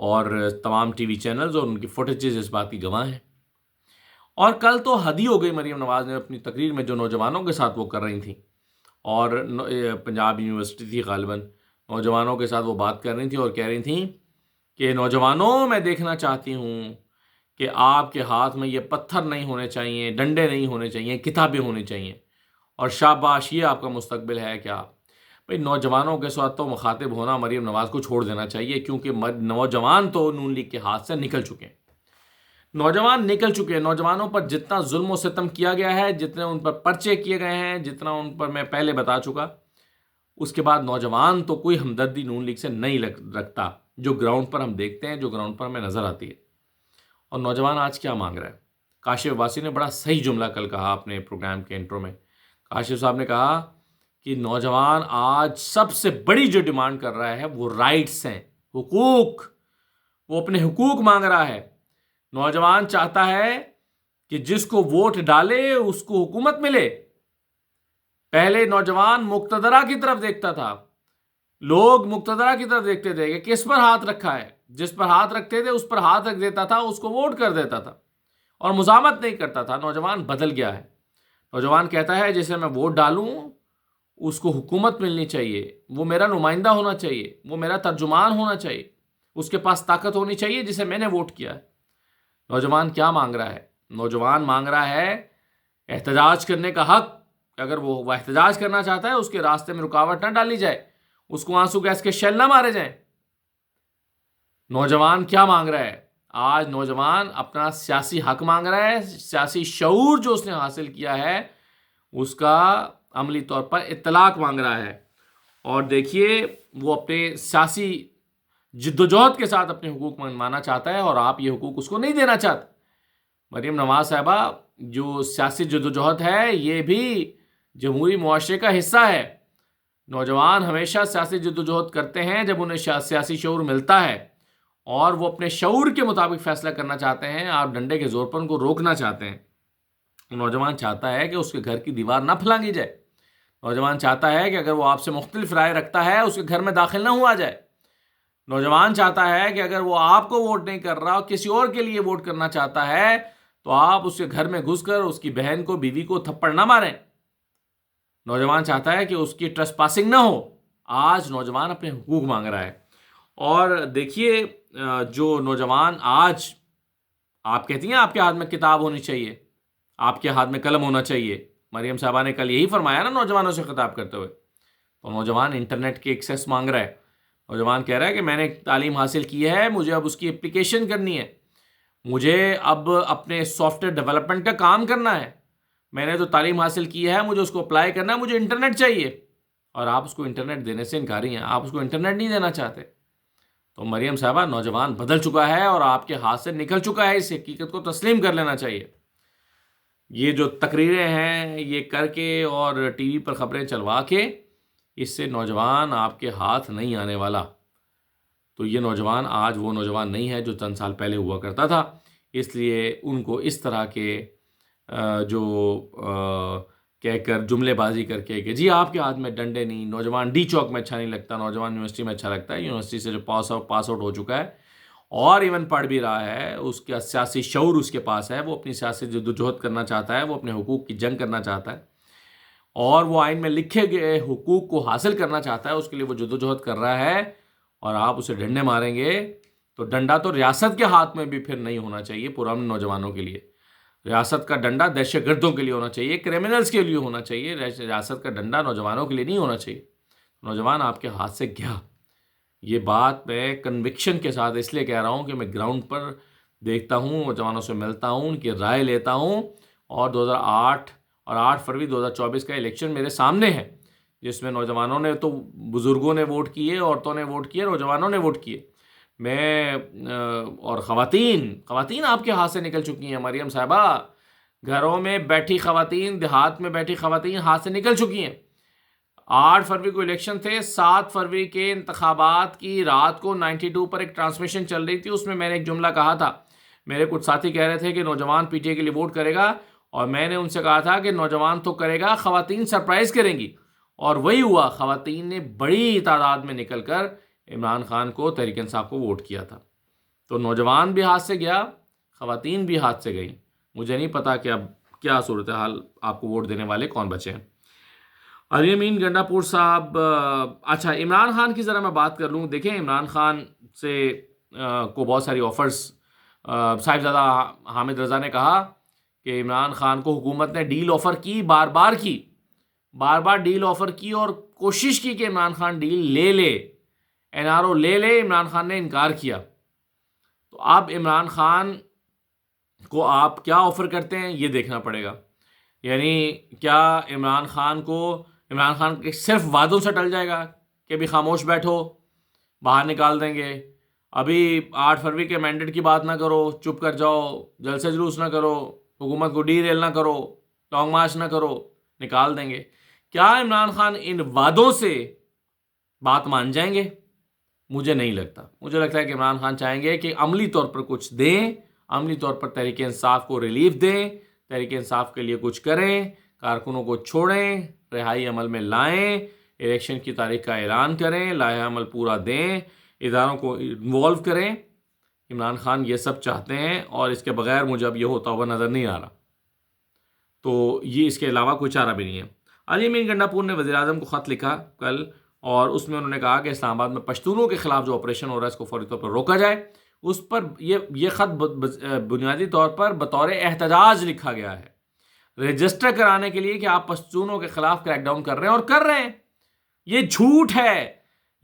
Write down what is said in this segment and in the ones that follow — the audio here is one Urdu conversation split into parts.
اور تمام ٹی وی چینلز اور ان کی فوٹیجز اس بات کی گواہ ہیں۔ اور کل تو حد ہی ہو گئی مریم نواز نے اپنی تقریر میں جو نوجوانوں کے ساتھ وہ کر رہی تھیں، اور پنجاب یونیورسٹی تھی غالباً، نوجوانوں کے ساتھ وہ بات کر رہی تھیں اور کہہ رہی تھیں کہ نوجوانوں میں دیکھنا چاہتی ہوں کہ آپ کے ہاتھ میں یہ پتھر نہیں ہونے چاہیے، ڈنڈے نہیں ہونے چاہیے، کتابیں ہونی چاہیے، اور شاباش یہ آپ کا مستقبل ہے کیا؟ بھئی نوجوانوں کے ساتھ تو مخاطب ہونا مریم نواز کو چھوڑ دینا چاہیے، کیونکہ نوجوان تو نون لیگ کے ہاتھ سے نکل چکے ہیں، نوجوان نکل چکے ہیں۔ نوجوانوں پر جتنا ظلم و ستم کیا گیا ہے، جتنے ان پر پرچے کیے گئے ہیں، جتنا ان پر میں پہلے بتا چکا، اس کے بعد نوجوان تو کوئی ہمدردی نون لیگ سے نہیں رکھتا، جو گراؤنڈ پر ہم دیکھتے ہیں، جو گراؤنڈ پر ہمیں نظر آتی ہے۔ اور نوجوان آج کیا مانگ رہا ہے؟ کاشف عباسی نے بڑا صحیح جملہ کل کہا اپنے پروگرام کے انٹرو میں۔ کاشف صاحب نے کہا کہ نوجوان آج سب سے بڑی جو ڈیمانڈ کر رہا ہے وہ رائٹس ہیں، حقوق، وہ اپنے حقوق مانگ رہا ہے۔ نوجوان چاہتا ہے کہ جس کو ووٹ ڈالے اس کو حکومت ملے۔ پہلے نوجوان مقتدرہ کی طرف دیکھتا تھا، لوگ مقتدرہ کی طرف دیکھتے تھے کہ کس پر ہاتھ رکھا ہے، جس پر ہاتھ رکھتے تھے اس پر ہاتھ رکھ دیتا تھا، اس کو ووٹ کر دیتا تھا اور مزاحمت نہیں کرتا تھا۔ نوجوان بدل گیا ہے، نوجوان کہتا ہے جسے میں ووٹ ڈالوں اس کو حکومت ملنی چاہیے، وہ میرا نمائندہ ہونا چاہیے، وہ میرا ترجمان ہونا چاہیے، اس کے پاس طاقت ہونی چاہیے جسے میں نے ووٹ کیا ہے۔ نوجوان کیا مانگ رہا ہے؟ نوجوان مانگ رہا ہے احتجاج کرنے کا حق۔ اگر وہ احتجاج کرنا چاہتا ہے اس کے راستے میں رکاوٹ نہ ڈالی جائے، اس کو آنسو گیس کے شیل نہ مارے جائیں۔ نوجوان کیا مانگ رہا ہے؟ آج نوجوان اپنا سیاسی حق مانگ رہا ہے، سیاسی شعور جو اس نے حاصل کیا ہے اس کا عملی طور پر اطلاق مانگ رہا ہے۔ اور دیکھیے وہ اپنے سیاسی جد و جہد کے ساتھ اپنے حقوق منوانا چاہتا ہے، اور آپ یہ حقوق اس کو نہیں دینا چاہتے۔ مریم نواز صاحبہ، جو سیاسی جد و جہد ہے یہ بھی جمہوری معاشرے کا حصہ ہے۔ نوجوان ہمیشہ سیاسی جد و جہد کرتے ہیں جب انہیں سیاسی شعور ملتا ہے اور وہ اپنے شعور کے مطابق فیصلہ کرنا چاہتے ہیں، آپ ڈنڈے کے زور پر ان کو روکنا چاہتے ہیں۔ نوجوان چاہتا ہے کہ اس کے گھر کی دیوار نہ پھلانگی جائے، نوجوان چاہتا ہے کہ اگر وہ آپ سے مختلف رائے رکھتا ہے اس کے گھر میں داخل نہ ہوا جائے، نوجوان چاہتا ہے کہ اگر وہ آپ کو ووٹ نہیں کر رہا اور کسی اور کے لیے ووٹ کرنا چاہتا ہے تو آپ اس کے گھر میں گھس کر اس کی بہن کو، بیوی کو تھپڑ نہ ماریں۔ نوجوان چاہتا ہے کہ اس کی ٹریس پاسنگ نہ ہو۔ آج نوجوان اپنے حقوق مانگ رہا ہے۔ اور دیکھیے جو نوجوان آج، آپ کہتی ہیں آپ کے ہاتھ میں کتاب ہونی چاہیے، آپ کے ہاتھ میں قلم ہونا چاہیے، مریم صاحبہ نے کل یہی فرمایا نا نوجوانوں سے خطاب کرتے ہوئے۔ تو نوجوان انٹرنیٹ کی ایکسیس مانگ رہا ہے، نوجوان کہہ رہا ہے کہ میں نے تعلیم حاصل کی ہے، مجھے اب اس کی اپلیکیشن کرنی ہے، مجھے اب اپنے سافٹ ویئر ڈیولپمنٹ کا کام کرنا ہے، میں نے تو تعلیم حاصل کی ہے، مجھے اس کو اپلائی کرنا ہے، مجھے انٹرنیٹ چاہیے، اور آپ اس کو انٹرنیٹ دینے سے انکاری ہیں، آپ اس کو انٹرنیٹ نہیں دینا چاہتے۔ تو مریم صاحبہ، نوجوان بدل چکا ہے اور آپ کے ہاتھ سے نکل چکا ہے، اس حقیقت کو تسلیم کر لینا چاہیے۔ یہ جو تقریریں ہیں یہ کر کے اور ٹی وی پر خبریں چلوا کے، اس سے نوجوان آپ کے ہاتھ نہیں آنے والا۔ تو یہ نوجوان آج وہ نوجوان نہیں ہے جو چند سال پہلے ہوا کرتا تھا، اس لیے ان کو اس طرح کے جو کہہ کر جملے بازی کر کے کہ جی آپ کے ہاتھ میں ڈنڈے نہیں، نوجوان ڈی چوک میں اچھا نہیں لگتا، نوجوان یونیورسٹی میں اچھا لگتا ہے، یونیورسٹی سے جو پاس آؤٹ ہو چکا ہے اور ایون پڑھ بھی رہا ہے، اس کا سیاسی شعور اس کے پاس ہے، وہ اپنی سیاسی جد و جہد کرنا چاہتا ہے، وہ اپنے حقوق کی جنگ کرنا چاہتا ہے، اور وہ آئین میں لکھے گئے حقوق کو حاصل کرنا چاہتا ہے، اس کے لیے وہ جد و جہد کر رہا ہے، اور آپ اسے ڈنڈے ماریں گے تو ڈنڈا تو ریاست کے ہاتھ میں بھی پھر نہیں ہونا چاہیے پرامن نوجوانوں کے لیے۔ ریاست کا ڈنڈا دہشت گردوں کے لیے ہونا چاہیے، کرمنلز کے لیے ہونا چاہیے، ریاست کا ڈنڈا نوجوانوں کے لیے نہیں ہونا چاہیے۔ نوجوان آپ کے ہاتھ سے گیا، یہ بات میں کنوکشن کے ساتھ اس لیے کہہ رہا ہوں کہ میں گراؤنڈ پر دیکھتا ہوں، نوجوانوں سے ملتا ہوں، ان کی رائے لیتا ہوں، اور 2008 اور 8 فروری 2024 کا الیکشن میرے سامنے ہے، جس میں نوجوانوں نے تو، بزرگوں نے ووٹ کیے، عورتوں نے ووٹ کیے، نوجوانوں نے ووٹ کیے، میں اور خواتین آپ کے ہاتھ سے نکل چکی ہیں مریم صاحبہ، گھروں میں بیٹھی خواتین، دیہات میں بیٹھی خواتین ہاتھ سے نکل چکی ہیں۔ 8 فروری کو الیکشن تھے، 7 فروری کے انتخابات کی رات کو 92 پر ایک ٹرانسمیشن چل رہی تھی، اس میں نے ایک جملہ کہا تھا، میرے کچھ ساتھی کہہ رہے تھے کہ نوجوان پی ٹی اے کے لیے ووٹ کرے گا، اور میں نے ان سے کہا تھا کہ نوجوان تو کرے گا، خواتین سرپرائز کریں گی، اور وہی ہوا، خواتین نے بڑی تعداد میں نکل کر عمران خان کو، تحریک انصاف کو ووٹ کیا تھا۔ تو نوجوان بھی ہاتھ سے گیا، خواتین بھی ہاتھ سے گئیں. مجھے نہیں پتا کہ اب کیا صورتحال آپ کو ووٹ دینے والے کون بچے ہیں. علی امین گنڈا پور صاحب، اچھا عمران خان کی ذرا میں بات کر لوں. دیکھیں عمران خان سے کو بہت ساری آفرز، صاحبزادہ حامد رضا نے کہا کہ عمران خان کو حکومت نے ڈیل آفر کی، بار بار ڈیل آفر کی اور کوشش کی کہ عمران خان ڈیل لے لے، این آر او لے لے. عمران خان نے انکار کیا. تو اب عمران خان کو آپ کیا آفر کرتے ہیں یہ دیکھنا پڑے گا. یعنی کیا عمران خان کے صرف وعدوں سے ٹل جائے گا کہ بھی خاموش بیٹھو، باہر نکال دیں گے، ابھی 8 فروری کے مینڈیٹ کی بات نہ کرو، چپ کر جاؤ، جلسے جلوس نہ کرو، حکومت کو ڈی ریل نہ کرو، لانگ مارچ نہ کرو، نکال دیں گے. کیا عمران خان ان وعدوں سے بات مان جائیں گے؟ مجھے نہیں لگتا. مجھے لگتا ہے کہ عمران خان چاہیں گے کہ عملی طور پر کچھ دیں، عملی طور پر تحریک انصاف کو ریلیف دیں، تحریک انصاف کے لیے کچھ کریں، کارکنوں کو چھوڑیں، رہائی عمل میں لائیں، الیکشن کی تاریخ کا اعلان کریں، لائحہ عمل پورا دیں، اداروں کو انوالو کریں. عمران خان یہ سب چاہتے ہیں اور اس کے بغیر مجھے اب یہ ہوتا ہوا نظر نہیں آ رہا. تو یہ اس کے علاوہ کوئی چارہ بھی نہیں ہے. علی امین گنڈا پور نے وزیر اعظم کو خط لکھا کل، اور اس میں انہوں نے کہا کہ اسلام آباد میں پشتونوں کے خلاف جو آپریشن ہو رہا ہے اس کو فوری طور پر روکا جائے. اس پر یہ خط بنیادی طور پر بطور احتجاج لکھا گیا ہے، رجسٹر کرانے کے لیے کہ آپ پشتونوں کے خلاف کریک ڈاؤن کر رہے ہیں، اور کر رہے ہیں. یہ جھوٹ ہے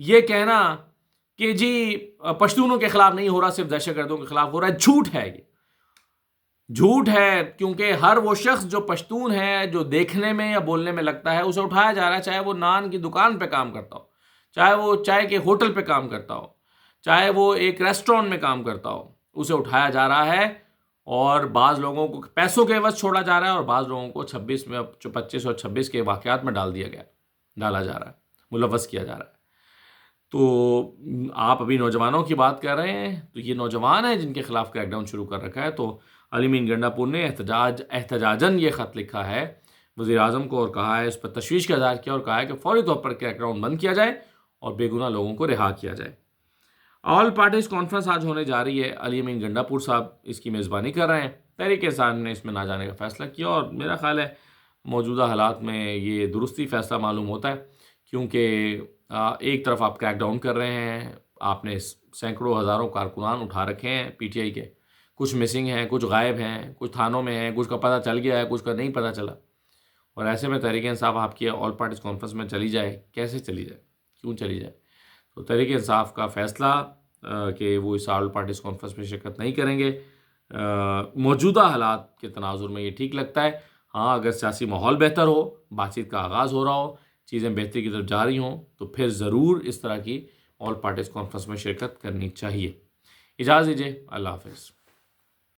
یہ کہنا کہ جی پشتونوں کے خلاف نہیں ہو رہا، صرف دہشت گردوں کے خلاف ہو رہا ہے. جھوٹ ہے، یہ جھوٹ ہے. کیونکہ ہر وہ شخص جو پشتون ہے، جو دیکھنے میں یا بولنے میں لگتا ہے، اسے اٹھایا جا رہا ہے، چاہے وہ نان کی دکان پہ کام کرتا ہو، چاہے وہ چائے کے ہوٹل پہ کام کرتا ہو، چاہے وہ ایک ریسٹورینٹ میں کام کرتا ہو، اسے اٹھایا جا رہا ہے. اور بعض لوگوں کو پیسوں کے عوض چھوڑا جا رہا ہے، اور بعض لوگوں کو 25 اور 26 کے واقعات میں ڈالا جا رہا ہے، ملوث کیا جا رہا ہے. تو آپ ابھی نوجوانوں کی بات کر رہے ہیں، تو یہ نوجوان ہیں جن کے خلاف کریک ڈاؤن شروع کر رکھا ہے. تو علی امین گنڈا پور نے احتجاجاً یہ خط لکھا ہے وزیر اعظم کو، اور کہا ہے، اس پر تشویش کا اظہار کیا اور کہا ہے کہ فوری طور پر کریک ڈاؤن بند کیا جائے اور بے گناہ لوگوں کو رہا کیا جائے. آل پارٹیز کانفرنس آج ہونے جا رہی ہے. علی امین گنڈا پور صاحب اس کی میزبانی کر رہے ہیں. تحریک انصاف نے اس میں نہ جانے کا فیصلہ کیا، اور میرا خیال ہے موجودہ حالات میں یہ درستی فیصلہ معلوم ہوتا ہے. کیونکہ ایک طرف آپ کریک ڈاؤن کر رہے ہیں، آپ نے سینکڑوں ہزاروں کارکنان اٹھا رکھے ہیں پی ٹی آئی کے، کچھ مسنگ ہیں، کچھ غائب ہیں، کچھ تھانوں میں ہیں، کچھ کا پتہ چل گیا ہے، کچھ کا نہیں پتہ چلا. اور ایسے میں تحریک انصاف آپ کی آل پارٹیز کانفرنس میں چلی جائے، کیسے چلی جائے، کیوں چلی جائے؟ تو تحریک انصاف کا فیصلہ کہ وہ اس آل پارٹیز کانفرنس میں شرکت نہیں کریں گے، موجودہ حالات کے تناظر میں یہ ٹھیک لگتا ہے. ہاں اگر سیاسی ماحول بہتر ہو، بات چیت کا آغاز ہو رہا ہو، چیزیں بہتری کی طرف جا رہی ہوں، تو پھر ضرور اس طرح کی آل پارٹیز کانفرنس میں شرکت کرنی چاہیے. اجازت دیجیے، اللہ حافظ.